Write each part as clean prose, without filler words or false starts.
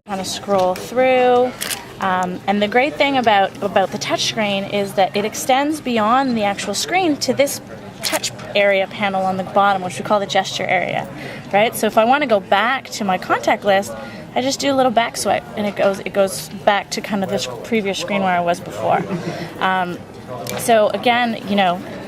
Kind of scroll through. And the great thing about the touchscreen is that it extends beyond the actual screen to this touch area panel on the bottom, which we call the gesture area, right? So if I want to go back to my contact list, I just do a little back swipe, and it goes back to kind of this previous screen where I was before. So again,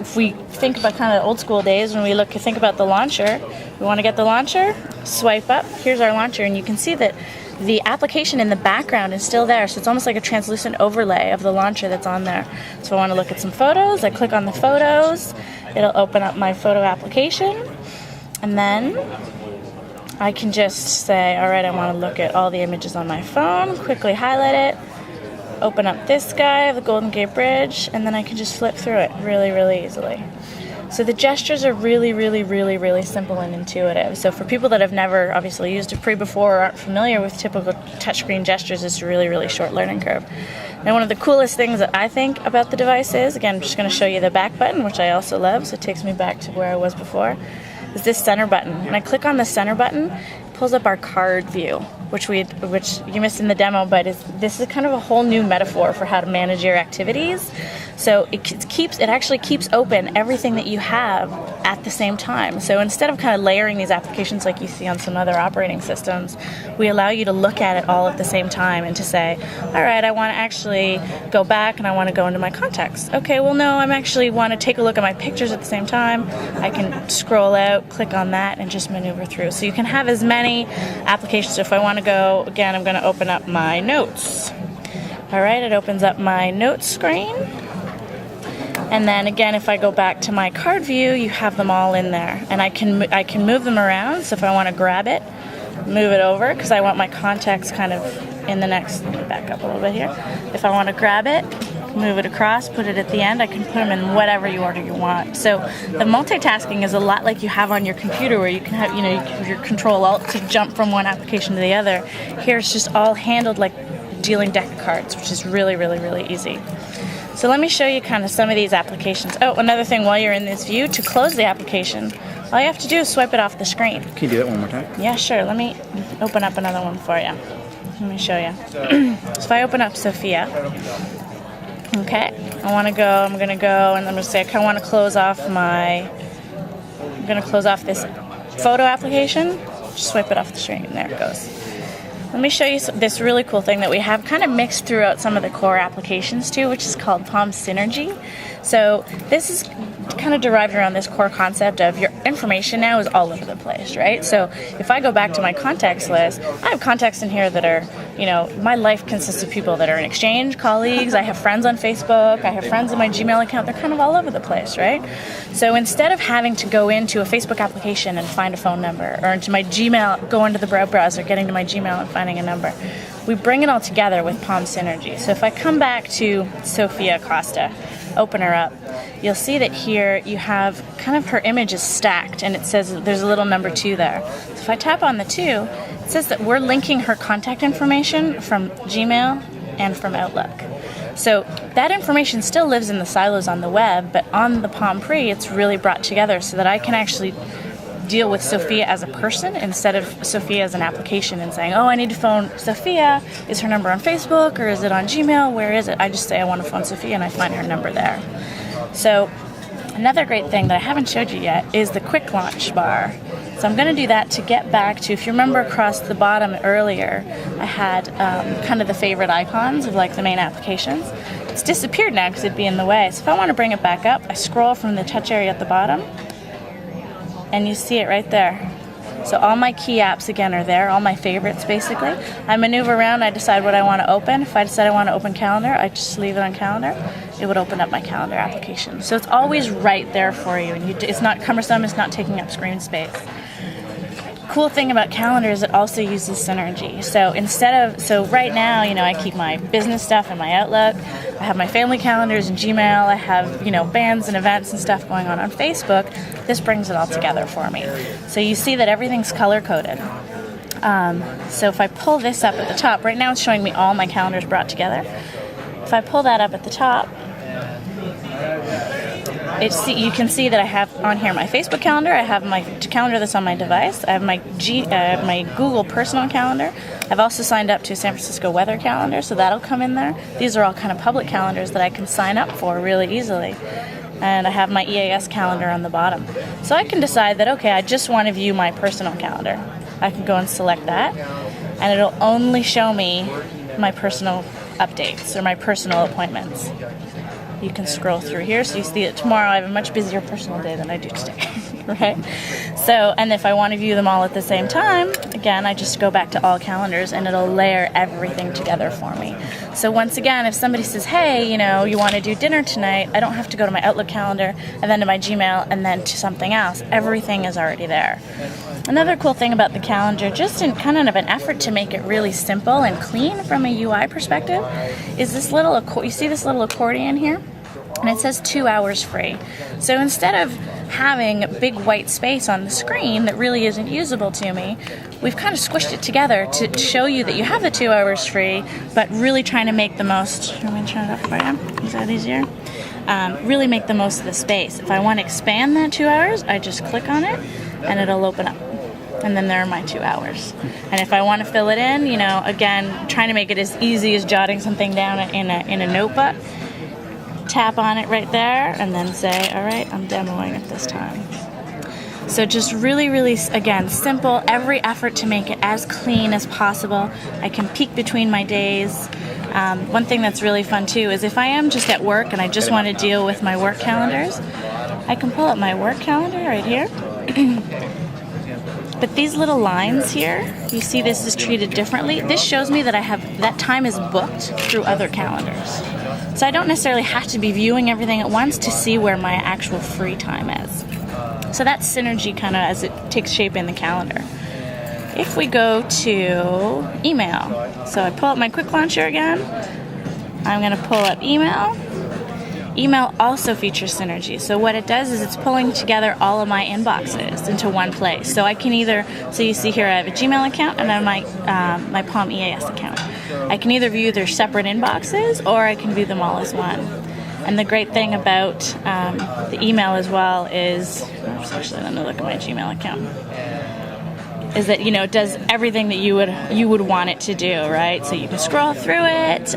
if we think about kind of old school days when we think about the launcher, we want to get the launcher, swipe up. Here's our launcher, and you can see that the application in the background is still there, so it's almost like a translucent overlay of the launcher that's on there. So if I want to look at some photos, I click on the photos, it'll open up my photo application, and then I can just say, all right, I want to look at all the images on my phone, quickly highlight it, open up this guy, the Golden Gate Bridge, and then I can just flip through it really, really easily. So the gestures are really, really, really, really simple and intuitive. So for people that have never obviously used a Pre before or aren't familiar with typical touchscreen gestures, it's a really, really short learning curve. And one of the coolest things that I think about the device is, again, I'm just going to show you the back button, which I also love, so it takes me back to where I was before, is this center button. When I click on the center button, it pulls up our card view, which you missed in the demo, but this is kind of a whole new metaphor for how to manage your activities. So it actually keeps open everything that you have at the same time. So instead of kind of layering these applications like you see on some other operating systems, we allow you to look at it all at the same time and to say, all right, I want to actually go back and I want to go into my contacts. Okay, well, no, I actually want to take a look at my pictures at the same time. I can scroll out, click on that, and just maneuver through. So you can have as many applications. So if I want to go, again, I'm going to open up my notes. All right, it opens up my notes screen. And then again, if I go back to my card view, you have them all in there. And I can move them around. So if I want to grab it, move it over, because I want my contacts kind of in the next, back up a little bit here. If I want to grab it, move it across, put it at the end, I can put them in whatever order you want. So the multitasking is a lot like you have on your computer, where you can have, you have your Control-Alt to jump from one application to the other. Here it's just all handled like dealing deck of cards, which is really, really, really easy. So let me show you kind of some of these applications. Oh, another thing, while you're in this view, to close the application, all you have to do is swipe it off the screen. Can you do that one more time? Yeah, sure. Let me open up another one for you. Let me show you. So if I open up Sophia, okay, I'm going to go, and I'm going to say I kind of want to close off I'm going to close off this photo application. Just swipe it off the screen, and there it goes. Let me show you this really cool thing that we have kind of mixed throughout some of the core applications too, which is called Palm Synergy. So this is kind of derived around this core concept of your information now is all over the place, right? So if I go back to my contacts list, I have contacts in here that are, my life consists of people that are in Exchange, colleagues, I have friends on Facebook, I have friends in my Gmail account, they're kind of all over the place, right? So instead of having to go into a Facebook application and find a phone number, or into my Gmail, go into the browser, getting to my Gmail and finding a number, we bring it all together with Palm Synergy. So if I come back to Sophia Costa, open her up, you'll see that here you have kind of her image is stacked, and it says there's a little number 2 there. So if I tap on the 2, it says that we're linking her contact information from Gmail and from Outlook. So that information still lives in the silos on the web, but on the Palm Pre, it's really brought together so that I can actually deal with Sophia as a person instead of Sophia as an application and saying, oh, I need to phone Sophia. Is her number on Facebook or is it on Gmail? Where is it? I just say I want to phone Sophia and I find her number there. So another great thing that I haven't showed you yet is the quick launch bar. So I'm going to do that to get back to, if you remember across the bottom earlier, I had kind of the favorite icons of like the main applications. It's disappeared now because it'd be in the way. So if I want to bring it back up, I scroll from the touch area at the bottom, and you see it right there. So all my key apps, again, are there, all my favorites, basically. I maneuver around, I decide what I want to open. If I decide I want to open Calendar, I just leave it on Calendar. It would open up my Calendar application. So it's always right there for you, and it's not cumbersome, it's not taking up screen space. Cool thing about Calendar is it also uses Synergy. So right now, I keep my business stuff in my Outlook. I have my family calendars in Gmail. I have, bands and events and stuff going on Facebook. This brings it all together for me. So you see that everything's color-coded. So if I pull this up at the top, right now it's showing me all my calendars brought together. If I pull that up at the top, you can see that I have on here my Facebook calendar. I have my calendar that's on my device. I have my my Google personal calendar. I've also signed up to a San Francisco weather calendar, so that'll come in there. These are all kind of public calendars that I can sign up for really easily. And I have my EAS calendar on the bottom. So I can decide that, okay, I just want to view my personal calendar. I can go and select that, and it'll only show me my personal updates or my personal appointments. You can scroll through here, so you see that tomorrow I have a much busier personal day than I do today, right? So, and if I want to view them all at the same time, again, I just go back to all calendars and it'll layer everything together for me. So once again, if somebody says, hey, you know, you want to do dinner tonight, I don't have to go to my Outlook calendar and then to my Gmail and then to something else. Everything is already there. Another cool thing about the calendar, just in kind of an effort to make it really simple and clean from a UI perspective, is this little, you see this little accordion here? And it says 2 hours free. So instead of having a big white space on the screen that really isn't usable to me, we've kind of squished it together to show you that you have the 2 hours free, but really trying to make the most, I'm going to turn it up for you, is that easier? Really make the most of the space. If I want to expand that 2 hours, I just click on it and it'll open up. And then there are my 2 hours. And if I want to fill it in, you know, again, trying to make it as easy as jotting something down in a notebook, tap on it right there and then say, all right, I'm demoing at this time. So just really, really, again, simple, every effort to make it as clean as possible. I can peek between my days. One thing that's really fun too is if I am just at work and I just want to deal with my work calendars, I can pull up my work calendar right here. But these little lines here, you see this is treated differently. This shows me that that time is booked through other calendars. So I don't necessarily have to be viewing everything at once to see where my actual free time is. So that's synergy kind of as it takes shape in the calendar. If we go to email, so I pull up my quick launcher again, I'm going to pull up email. Email also features synergy. So what it does is it's pulling together all of my inboxes into one place. So I can either, so you see here I have a Gmail account and I have my Palm EAS account. I can either view their separate inboxes or I can view them all as one. And the great thing about the email as well is, actually let me look at my Gmail account, is that, you know, it does everything that you would want it to do, right? So you can scroll through it.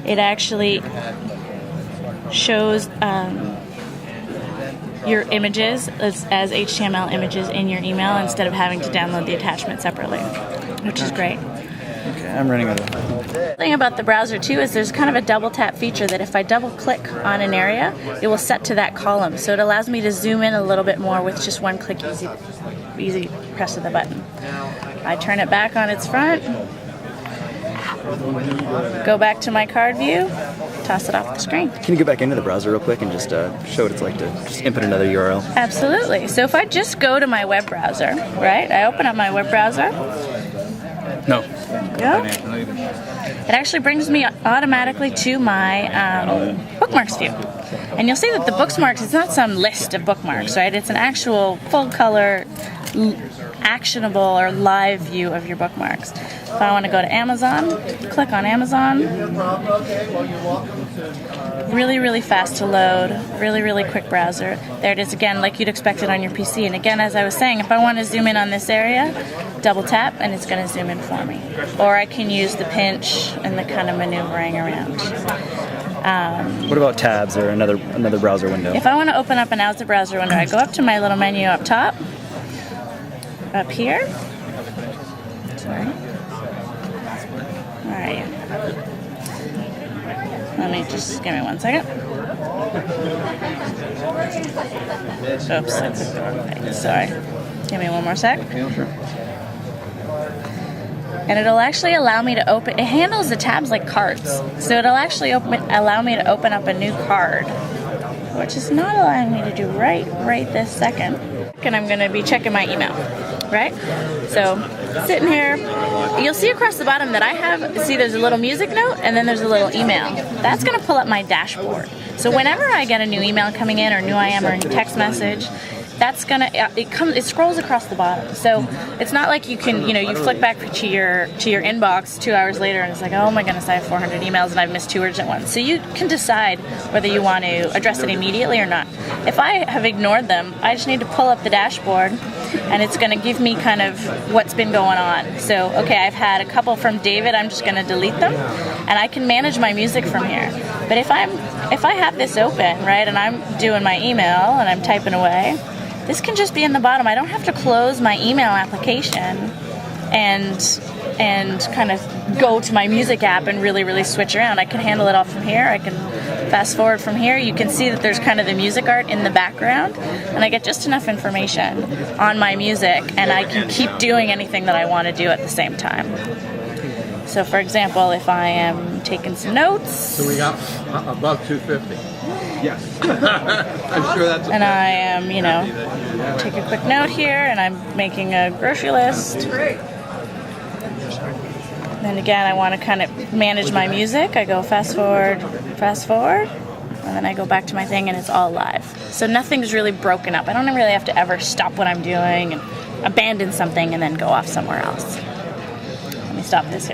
It actually shows your images as HTML images in your email instead of having to download the attachment separately, which is great. Okay, I'm running out of. The thing about the browser too is there's kind of a double tap feature that if I double click on an area, it will set to that column. So it allows me to zoom in a little bit more with just one click, easy press of the button. I turn it back on its front, go back to my card view, toss it off the screen. Can you go back into the browser real quick and just show what it's like to just input another URL? Absolutely. So if I just go to my web browser, right? I open up my web browser. No. Go. It actually brings me automatically to my bookmarks view. And you'll see that the bookmarks, it's not some list of bookmarks, right? It's an actual full color, actionable or live view of your bookmarks. If I want to go to Amazon, click on Amazon. Really, really fast to load. Really, really quick browser. There it is again, like you'd expect it on your PC. And again, as I was saying, if I want to zoom in on this area, double tap and it's going to zoom in for me. Or I can use the pinch and the kind of maneuvering around. What about tabs or another browser window? If I want to open up an Outlook browser window, I go up to my little menu up top. Up here. Sorry. Alright. Let me just give me 1 second. Oops, I clicked the wrong page. Sorry. Give me one more sec. Yeah, sure. And it'll actually allow me to open. It handles the tabs like cards, so it'll actually allow me to open up a new card, which is not allowing me to do right this second. And I'm going to be checking my email, right? So sitting here, you'll see across the bottom that I have, see there's a little music note and then there's a little email. That's going to pull up my dashboard. So whenever I get a new email coming in or new IM or a new text message, it scrolls across the bottom. So it's not like you can, you flick back to your inbox 2 hours later and it's like, oh my goodness, I have 400 emails and I've missed 2 urgent ones. So you can decide whether you want to address it immediately or not. If I have ignored them, I just need to pull up the dashboard and it's going to give me kind of what's been going on. So, okay, I've had a couple from David, I'm just going to delete them and I can manage my music from here. But if I have this open, right, and I'm doing my email and I'm typing away, this can just be in the bottom. I don't have to close my email application and kind of go to my music app and really switch around. I can handle it all from here. I can fast forward from here. You can see that there's kind of the music art in the background, and I get just enough information on my music, and I can keep doing anything that I want to do at the same time. So, for example, if I am taking some notes... So we got above 250. Yes. I'm sure that's... And I am, take a quick note here, and I'm making a grocery list. Then again, I want to kind of manage my music. I go fast forward, and then I go back to my thing, and it's all live. So nothing's really broken up. I don't really have to ever stop what I'm doing and abandon something and then go off somewhere else. Let me stop this here.